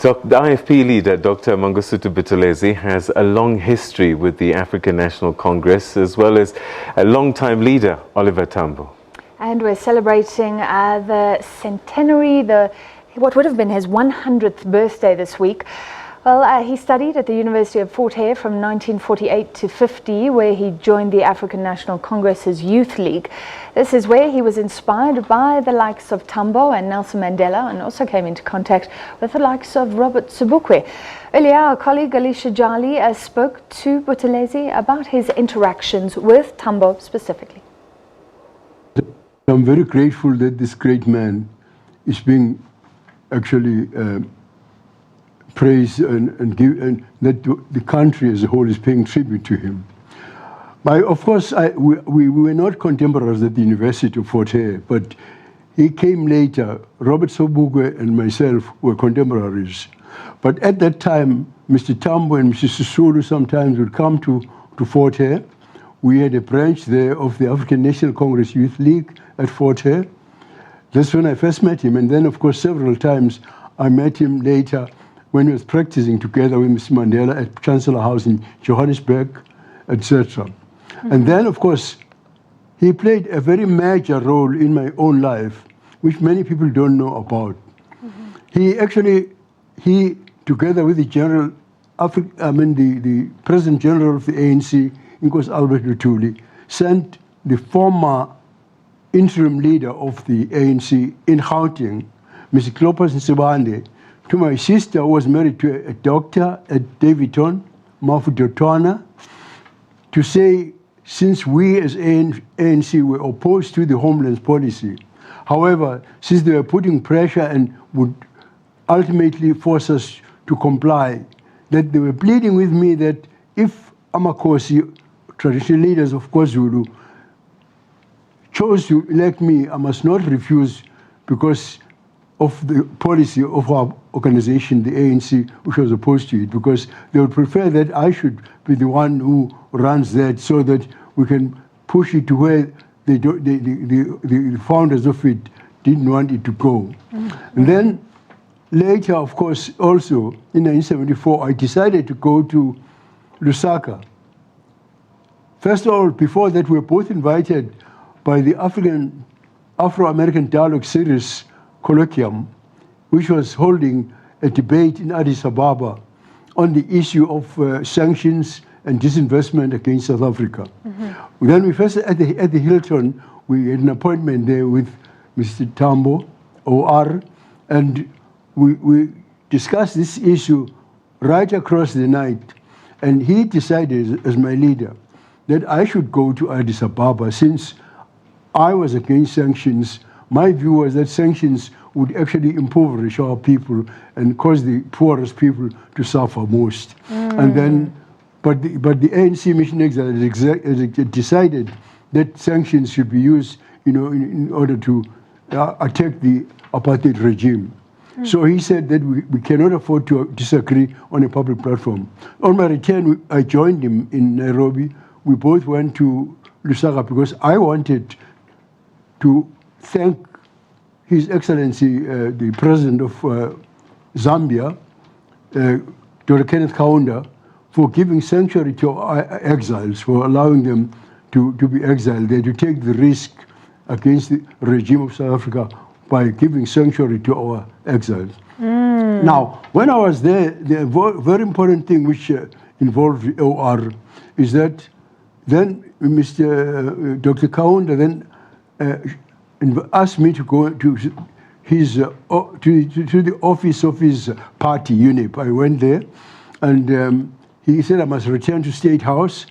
The IFP leader, Dr. Mangosuthu Buthelezi, has a long history with the African National Congress, as well as a long-time leader, Oliver Tambo. And we're celebrating the centenary, what would have been his 100th birthday this week. Well, he studied at the University of Fort Hare from 1948 to 50, where he joined the African National Congress's Youth League. This is where he was inspired by the likes of Tambo and Nelson Mandela, and also came into contact with the likes of Robert Sobukwe. Earlier, our colleague Alicia Jali spoke to Buthelezi about his interactions with Tambo specifically. I'm very grateful that this great man is being actually praised and that the country as a whole is paying tribute to him. Of course, we were not contemporaries at the University of Fort Hare, but he came later. Robert Sobukwe and myself were contemporaries. But at that time, Mr. Tambo and Mr. Sisulu sometimes would come to Fort Hare. We had a branch there of the African National Congress Youth League at Fort Hare. That's when I first met him. And then, of course, several times I met him later when he was practicing together with Mr. Mandela at Chancellor House in Johannesburg, etc. And then, of course, he played a very major role in my own life, which many people don't know about. He together with the the President General of the ANC, Inkosi Albert Lutuli, sent the former interim leader of the ANC in Gauteng, Mr. Clopas Nsibande, to my sister, who was married to a doctor at Davidton, Mafudotwana, to say, since we as ANC were opposed to the homeland policy, however, since they were putting pressure and would ultimately force us to comply, that they were pleading with me that if Amakosi, traditional leaders of KwaZulu, chose to elect me, I must not refuse because of the policy of our organization, the ANC, which was opposed to it, because they would prefer that I should be the one who runs that so that we can push it to where the founders of it didn't want it to go. And then later, of course, also in 1974, I decided to go to Lusaka. First of all, before that, we were both invited by the Afro-American Dialogue Series Colloquium, which was holding a debate in Addis Ababa on the issue of sanctions and disinvestment against South Africa. Then we first, at the Hilton, we had an appointment there with Mr. Tambo, OR, and we discussed this issue right across the night. And he decided, as my leader, that I should go to Addis Ababa since I was against sanctions. My view was that sanctions would actually impoverish our people and cause the poorest people to suffer most. And then, but the ANC Mission Exile decided that sanctions should be used, in order to attack the apartheid regime. So he said that we cannot afford to disagree on a public platform. On my return, I joined him in Nairobi. We both went to Lusaka because I wanted to thank His Excellency, the President of Zambia, Dr. Kenneth Kaunda, for giving sanctuary to our exiles, for allowing them to be exiled there, to take the risk against the regime of South Africa by giving sanctuary to our exiles. Now, when I was there, the very important thing which involved the OR is that then Dr. Kaunda then asked me to go to the office of his party, UNIP. I went there, and he said I must return to State House.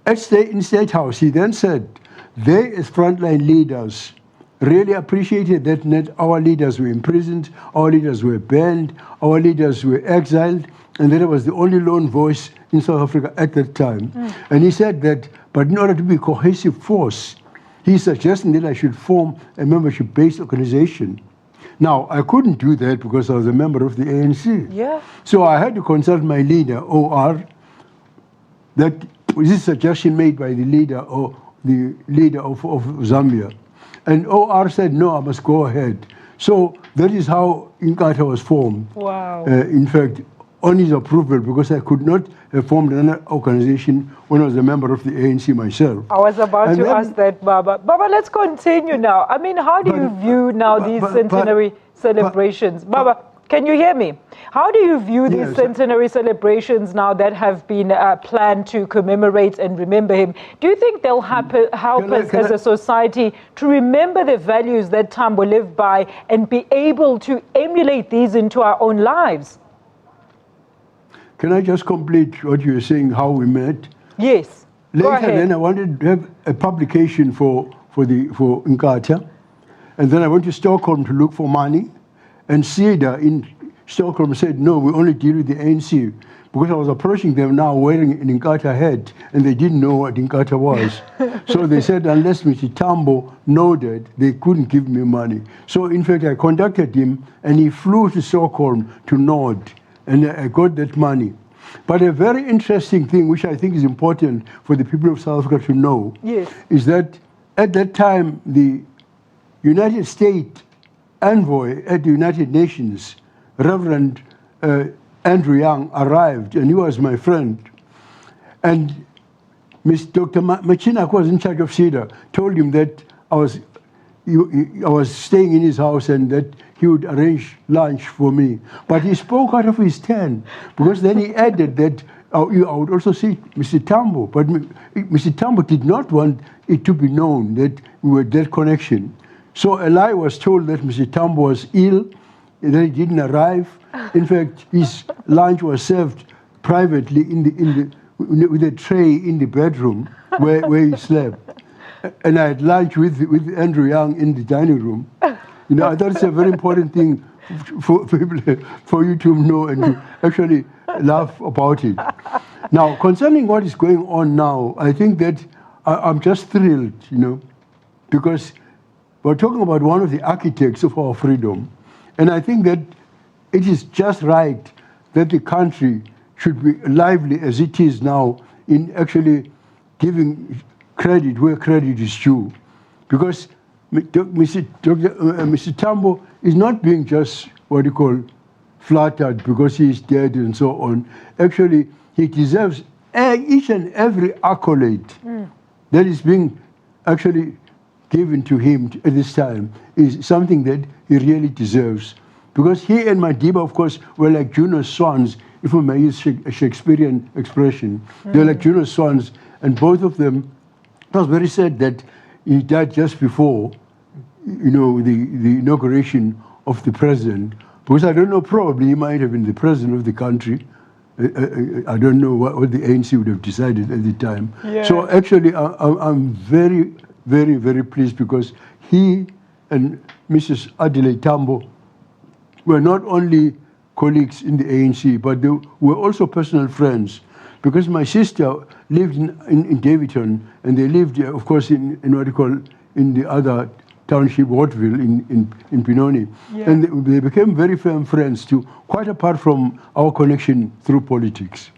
In State House, he then said, they as frontline leaders really appreciated that not our leaders were imprisoned, our leaders were banned, our leaders were exiled, and that I was the only lone voice in South Africa at that time. And he said that, but in order to be a cohesive force, he suggested that I should form a membership-based organization. Now, I couldn't do that because I was a member of the ANC. Yeah. So I had to consult my leader, OR, that was a suggestion made by the leader of Zambia. And OR said, no, I must go ahead. So that is how Inkatha was formed. Wow. In fact, on his approval, because I could not have formed another organization when I was a member of the ANC myself. I was about And to then- ask that, Baba. Baba, let's continue now. I mean, how do you view now these centenary celebrations? Baba, can you hear me? How do you view these Yes. centenary celebrations now that have been planned to commemorate and remember him? Do you think they'll help us as a society to remember the values that Tambo lived by and be able to emulate these into our own lives? Can I just complete what you were saying, how we met? Yes. Go Later ahead. then I wanted to have a publication for Inkatha. And then I went to Stockholm to look for money. And CEDA in Stockholm said, no, we only deal with the ANC. Because I was approaching them now wearing an Inkatha hat, and they didn't know what Inkatha was. So they said, unless Mr. Tambo nodded, they couldn't give me money. So in fact, I contacted him, and he flew to Stockholm to nod, and I got that money. But a very interesting thing, which I think is important for the people of South Africa to know, Yes. is that at that time, the United States envoy at the United Nations, Reverend Andrew Young, arrived, and he was my friend. And Dr. Machina, who was in charge of CEDA, told him that I was staying in his house and that he would arrange lunch for me. But he spoke out of his turn, because then he added that I would also see Mr. Tambo. But Mr. Tambo did not want it to be known that we were that connection. So Eli was told that Mr. Tambo was ill, and that he didn't arrive. In fact, his lunch was served privately with a tray in the bedroom where he slept. And I had lunch with Andrew Young in the dining room. You know, I thought it's a very important thing for people, for you to know and to actually laugh about it. Now, concerning what is going on now, I think that I'm just thrilled, you know, because we're talking about one of the architects of our freedom. And I think that it is just right that the country should be lively as it is now in actually giving credit where credit is due. Because Mr. Tambo is not being just what you call flattered because he is dead and so on. Actually, he deserves each and every accolade that is being actually given to him at this time is something that he really deserves. Because he and Madiba, of course, were like Juno's swans, if we may use a Shakespearean expression. They were like Juno's swans, and both of them, it was very sad that he died just before, you know, the inauguration of the president. Because I don't know, probably he might have been the president of the country. I don't know what the ANC would have decided at the time. Yeah. So actually, I'm very, very, very pleased because he and Mrs. Adelaide Tambo were not only colleagues in the ANC, but they were also personal friends. Because my sister lived in Davidson, and they lived, of course, in what you call, in the other township, Watville, in Pinoni. Yeah. And they became very firm friends too, quite apart from our connection through politics.